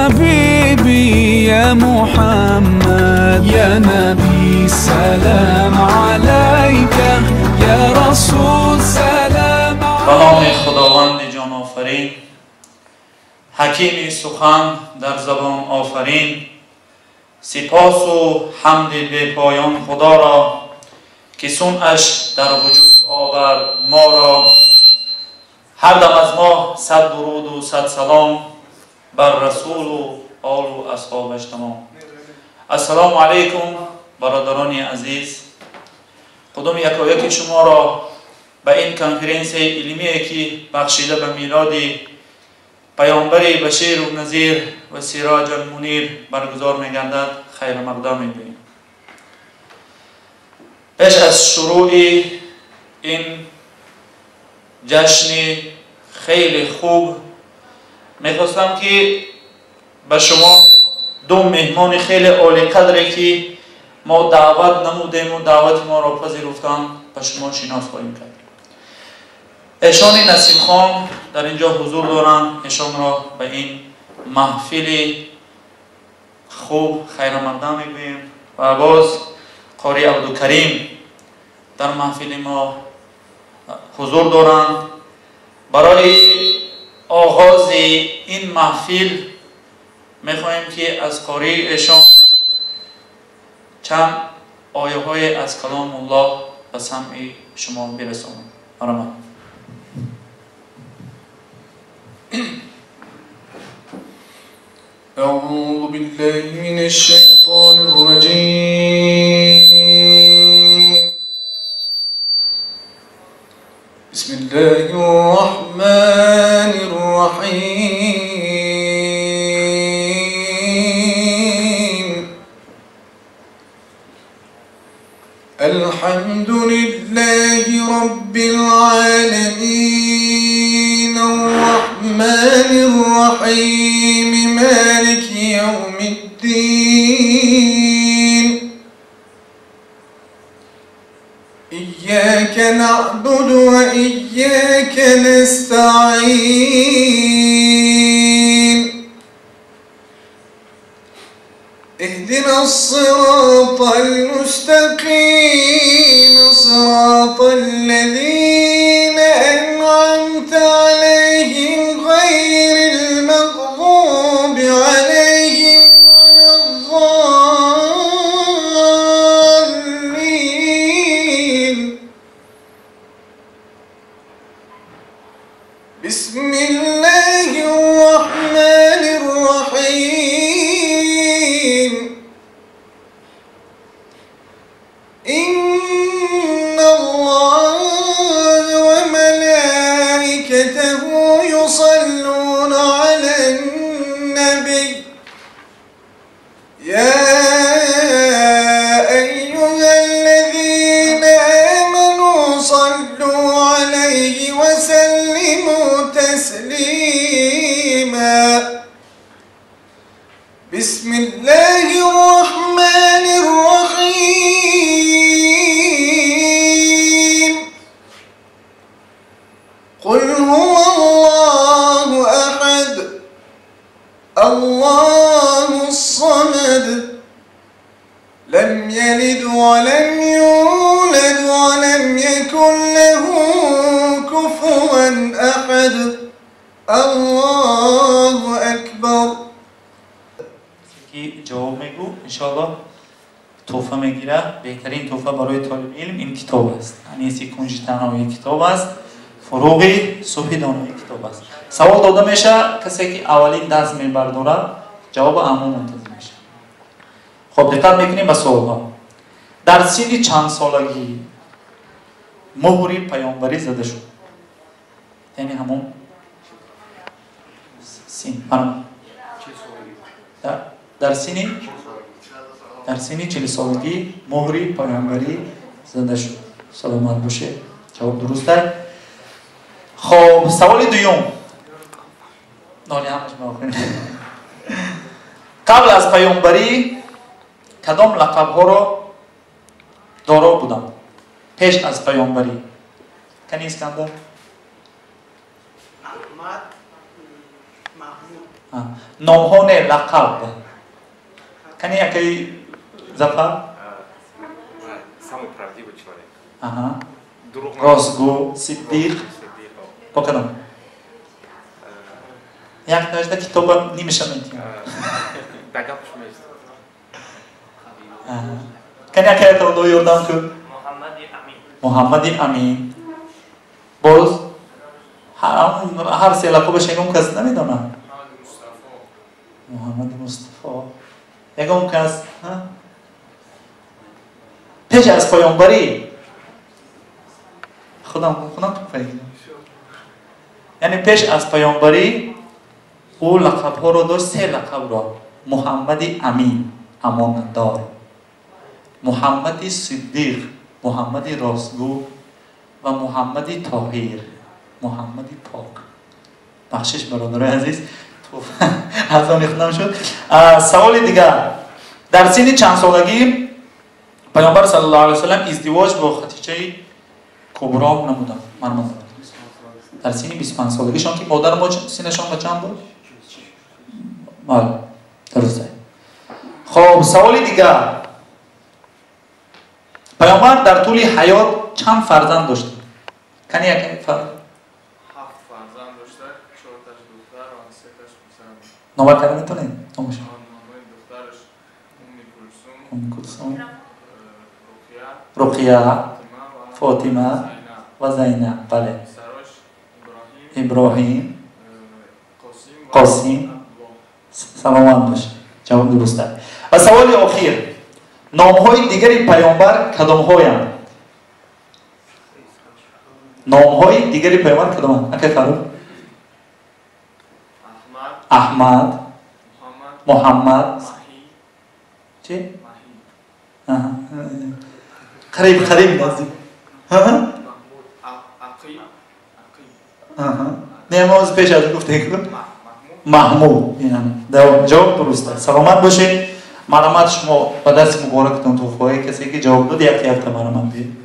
حبيبي يا محمد يا نبي سلام عليك يا رسول سلام عليك. به نام خداوند جان آفرین، حکیم سخن در زبان آفرین. سپاس و حمد به پایان خدا را که صنعش در وجود آورد ما را. هر دم از ما صد درود و صد سلام بر رسول و آل و اصحابش تمام. السلام علیکم برادران عزیز. کدام یکایک شما را به این کنفرانس علمی که بخشیده به میلاد پیامبر بشیر و نذیر و سراج المنیر برگزار می‌گردد خیر مقدم می‌گوییم. پیش از شروع این جشن خیلی خوب می‌خواستم که به شما دو مهمان خیلی عالی قدری که ما دعوت نمودیم و دعوت ما را پذیرفتند به شما شناس خواهیم کرد. ایشان نسیم خان در اینجا حضور دارند. ایشان را به این محفل خوب خیر مقدم میگوییم و باز قاری عبدالکریم در محفل ما حضور دارند. برای آغاز این محفل میخواهیم که از قاری ایشان چند آیه های از کلام الله به سمع شما برسانم. مرحبا. أعوذ بالله من الشيطان الرجيم. بسم الله الرحمن الرحيم. الحمد لله رب العالمين الرحمن الرحيم مالك يوم الدين. إياك نعبد وإياك نستعين. اهدنا الصراط المستقيم صراط الذين أنعمت عليهم غير المغضوب عليهم ولا الضالين. بسم الله الرحمن الرحيم. إن الله وملائكته يصلون على النبي يا أيها الذين آمنوا صلوا عليه وسلموا تسليما. بسم الله الرحمن الرحيم. قل هو الله أحد الله الصمد لم يلد ولم يولد ولم يكن له كفوا أحد. الله أكبر. جواب میگو انشاءالله تحفه میگیره. بهترین تحفه برای طالب علم این کتاب است. یعنی سیکنج تنهایی کتاب است. فروغ صبح دانایی کتاب است. سوال داده میشه کسی که اولین درس میبرداره جواب عموم منتظر میشه. خب دقت میکنیم به سوال ها. در سن چند سالگی مهر پیامبری زده شد؟ یعنی همون سن در سن 40 سالگی مهر پیامبری زده شد. سلامت باشه. جواب درسته. خب سوال دوم. نالی همش می‌آخرین. قبل از پیامبری کدام لقب ها را دارا بودند؟ پیش از پیامبری. کنی اسکندر؟ احمد، محمود. نام ها نه لقب کنی یکی زفر Самый правдивый человек. راستگو صدیق با کدام یک نوشته کتاب نیمشه میتیم Догадываешь место. کنی یکی ایتا دو یردم کن محمد امین باز هر سه لقبش یکم کس نمیدونم محمد مصطفی یکم کس پیش از پیامبری خودم تو فکر یعنی پیش از پیامبری او لقب ها رو داشت. سه لقب را محمد امین امانتدار، محمد صدیق محمد راستگو و محمد طاهر محمد پاک. بخشش برادرای عزیز از آن اخنام شد. سوال دیگر، در سن چند سالگی پیامبر صلی الله علیه و سلم ازدواج با خدیجه کبرا نمودن؟ من در سن 25 سالگیشان که مادر ما سنشان به چند بود؟ بله درسته. خب سوال دیگر، پیامبر در طول حیات چند فرزند داشت؟ کنی یکی فرزند؟ 7 فرزند داشته، 4 تاش دختر و 3 تاش پسر. نوبت کردن میتونید؟ نامش دخترش ام کلثوم، رقیه، فاطمه و زینب. بله. ابراهیم، قاسم. سلامت باشه. جواب درسته. و سوال اخیر، نام‌های دیگری پیامبر کدام‌هایند؟ نام‌های دیگری پیامبر کدام‌هایند؟ اگه کارو؟ احمد، محمد، چی؟ قریب نزدیک. نه ما از پیش از گفته که محمود. جواب درسته. سلامت باشید. مرحمت شما با دست مبارکتون توفیق کسی که جواب داد یک تا مرحمت بید.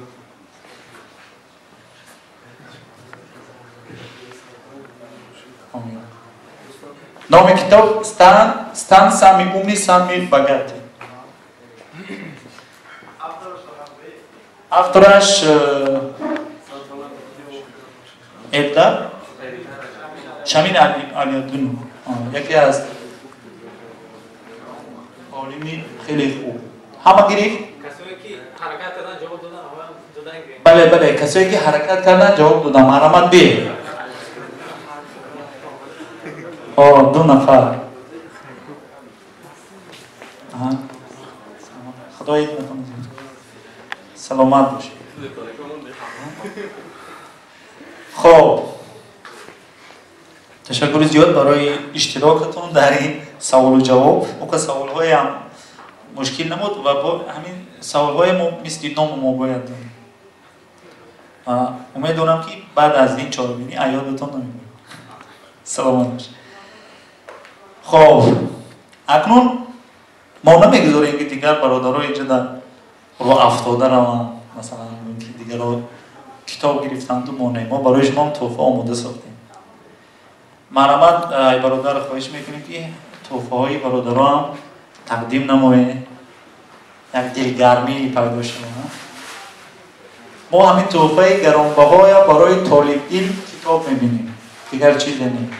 نام کتاب ستان سامی اومی سامی بگاتی. افترش ابدا شامین علیادون یکی از عالمی خیلی خوب. همه گریف؟ کسایی که حرکت کردن جواب دادن بله کسایی که حرکت کردن جواب دادن. مرحمت بی 2 نفر. خدایی نکنه. سلامت باشید. خب تشکر زیاد برای اشتراکتون در این سوال و جواب. او سوال‌های هم مشکل نبود و با همین سوال‌های ما مثل نام ما باید امید دارم که بعد از این چهاربینی عیادتون نمی‌بینم. سلامت باشید. خب اکنون ما نمیگذاریم که دیگر برادرای اینجا در راه افتاده روند، مثلا دیگر رو کتاب گرفتند و ما برای شما هم تحفه آماده ساختیم. مرحمت برادر خواهش میکنیم که تحفه های برادرها هم تقدیم نمایید. یک دلگرمی پیدا شد. ما همین تحفه گرانبهای برای طالب علم کتاب میبینیم، دیگر چیز نیم.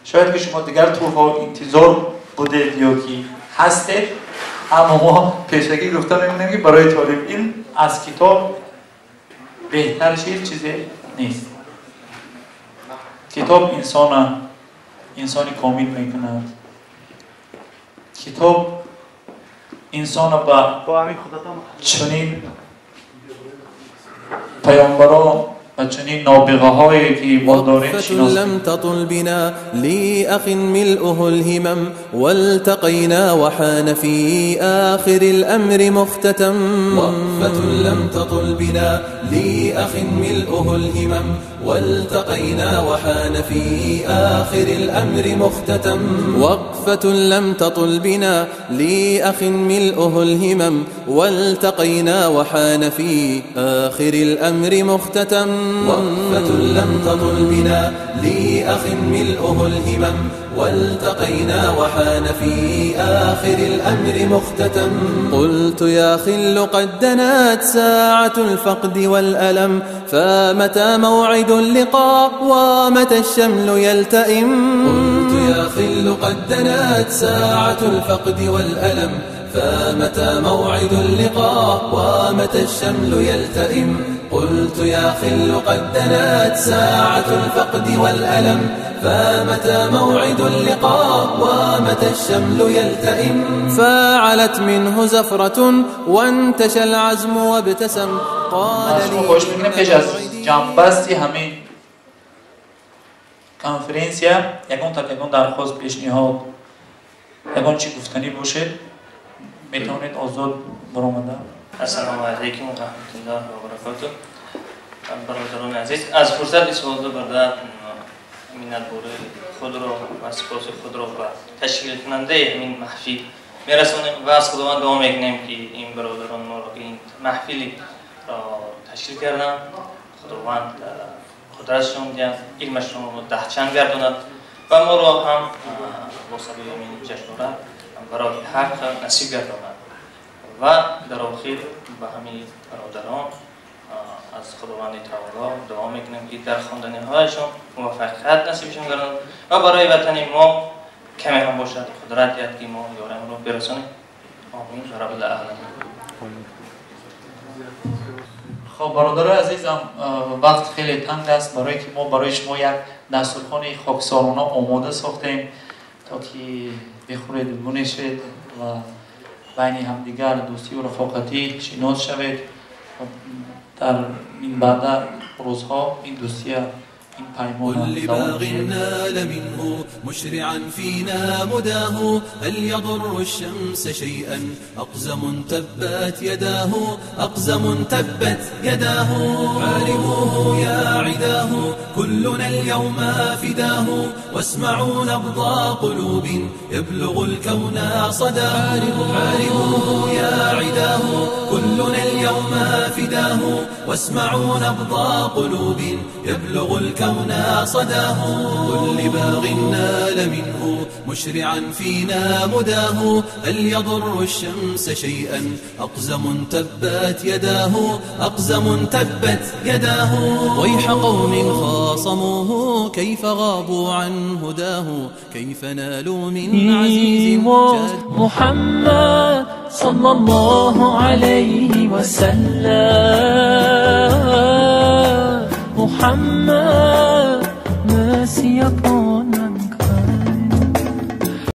شاید که شما دیگر تحفه انتظار بودید یا که هستید، اما ما پیشگی گفتم میبینیم که برای طالب علم از کتاب بهتر چیزی نیست. کتاب انسان کامل میکند. کتاب انسان با چنین پیامبران و چنین نابغه هایی که ما داریم لم تطل بنا لأخ ملؤه الهمم والتقينا وحان في آخر الأمر مختتم. وقفة لم تطل بنا لأخ ملؤه الهمم والتقينا وحان في آخر الأمر مختتم. وقفة لم تطل بنا لأخ ملؤه الهمم، والتقينا وحان في آخر الأمر مختتم. وقفة لم تطل بنا لأخ ملؤه الهمم، والتقينا وحان في آخر الأمر مختتم. قلت يا خل قد دنت ساعة الفقد والألم، فمتى موعد اللقاء ومتى الشمل يلتئم. قلت يا خل قد دنت ساعة الفقد والألم، فمتى موعد اللقاء ومتى الشمل يلتئم. قلت يا خل قد دنت ساعة الفقد والألم، فمتى موعد اللقاء ومتى الشمل يلتئم. فعلت منه زفرة وانتشى العزم وابتسم. قال لي خوش میکنیم پیش از جنبستی همین کنفرانسیا یکون درخواست پیشنهاد یکون چی گفتنی باشه میتونید آزاد برآمده. السلام علیکم و رحمت الله و برکاته. برادران عزیز، از فرصت استفاده برده مینت‌باره خود را و سپاس خود را و تشکیل کننده این محفل میرسانیم و از خداوند دعا میکنیم که این برادران ما را این محفلی را تشکیل کردن، خداوند قدرتشون دیدن، علمشون را دهچند گرداند و ما را هم با سبیل این جشنواره برای حق نصیب گرداند. و در آخر به همین برادران از خداوند تعالی دعا میکنیم که در خواندن هایشان موفقیت نصیبشون گرداند و برای وطن ما کمی هم باشد قدرت یاد که ما یارم رو برسانیم. آمین رب العالمین. خب برادرای عزیزم، وقت خیلی تنگ است برای که ما برای شما یک دسترخوان خاکسارانه آماده ساختیم تا که بخورید بنوشید و بین همدیگر دوستی و رفاقتی شناس شوید. در این بعد روزها این دوستی این پیمان لباغ نال منه مشرعا فينا مداه، هل يضر الشمس شيئا أقزم تبت يداه، أقزم تبت يداه. عارموه يا عداه كلنا اليوم فداه، واسمعوا نبض قلوب يبلغ الكون صداه. عارموه يا عداه كلنا اليوم فداه، واسمعوا نبض قلوب يبلغ الكون صداه. كل باغ نال منه مشرعا فينا مداه، هل يضر الشمس شيئا أقزم تبت يداه، أقزم تبت يداه. ويح قوم خاصموه كيف غابوا عن هداه، كيف نالوا من عزيز محمد صلى الله عليه وسلم. محمد مسيح